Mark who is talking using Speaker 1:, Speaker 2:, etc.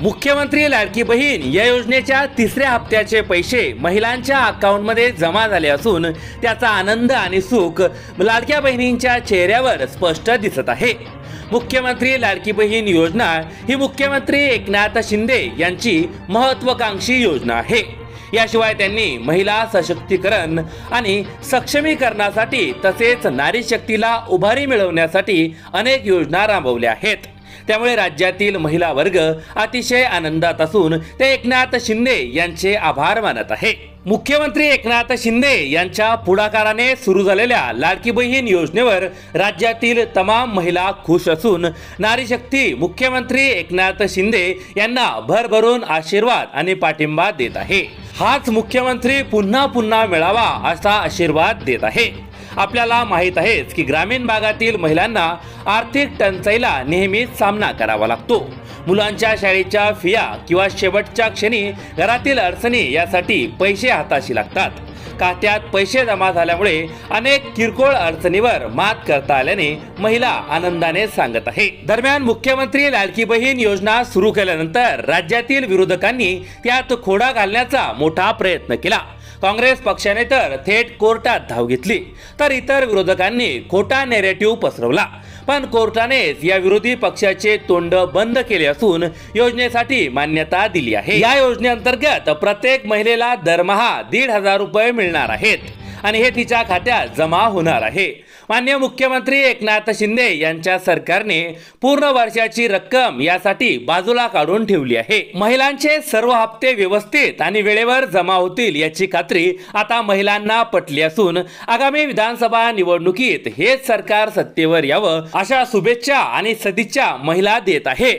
Speaker 1: मुख्यमंत्री लाडकी बहीण या योजनेच्या तिसऱ्या हप्त्याचे पैसे महिलांच्या अकाउंटमध्ये जमा झाले असून त्याचा आनंद आणि सुख लाडक्या बहिणींच्या चेहऱ्यावर स्पष्ट दिसत आहे। मुख्यमंत्री लाडकी बहीण योजना ही मुख्यमंत्री एकनाथ शिंदे यांची महत्त्वाकांक्षी योजना आहे। याशिवाय त्यांनी महिला सशक्तीकरण आणि सक्षमीकरणासाठी तसेच नारी शक्तीला उभारी मिळवण्यासाठी अनेक योजना राबवल्या आहेत। त्यामुळे राज्यातील महिला वर्ग अतिशय आनंदात असून ते एकनाथ शिंदे यांचे आभार मानत आहे। मुख्यमंत्री एकनाथ शिंदे यांच्या पुढाकाराने सुरू झालेल्या लाडकी बहीण योजनेवर राज्यातील तमाम महिला खुश असून नारी शक्ती मुख्यमंत्री एकनाथ शिंदे यांना भरभरून आशीर्वाद आणि पाठिंबा देत आहे। हाच मुख्यमंत्री पुन्हा पुन्हा मिळावा असा आशीर्वाद देत आहे। आपल्याला माहित आहेच की ग्रामीण भागातील महिलांना आर्थिक टंचाईला नेहमीच सामना करावा लागतो। मुलांच्या शाळेच्या फिया किंवा शेवटच्या क्षणी घरातील अडचणी यासाठी पैसे हाताशी लागतात। खात्यात पैसे जमा झाल्यामुळे अनेक किरकोळ अडचणीवर मात करता आल्याने महिला आनंदाने सांगत आहे। दरम्यान मुख्यमंत्री लाडकी बहीण योजना सुरू केल्यानंतर राज्यातील विरोधकांनी त्यात खोडा घालण्याचा मोठा प्रयत्न केला। काँग्रेस पक्षाने तर थेट कोर्टात धाव घेतली, तर इतर विरोधकांनी खोटा नॅरेटिव्ह पसरवला। पण कोर्टानेच या विरोधी पक्षाचे तोंड बंद केले असून योजनेसाठी मान्यता दिली आहे। या योजनेअंतर्गत प्रत्येक महिलेला दरमहा 1,500 रुपये मिळणार आहेत आणि हे तिच्या खात्यात जमा होणार आहे। माननीय मुख्यमंत्री एकनाथ शिंदे यांच्या सरकारने पूर्ण वर्षाची रक्कम यासाठी बाजूला काढून ठेवली आहे। महिलांचे सर्व हप्ते व्यवस्थित आणि वेळेवर जमा होतील याची खात्री आता महिलांना पटली असून आगामी विधानसभा निवडणुकीत हेच सरकार सत्तेवर यावं अशा शुभेच्छा आणि सदिच्छा महिला देत आहे।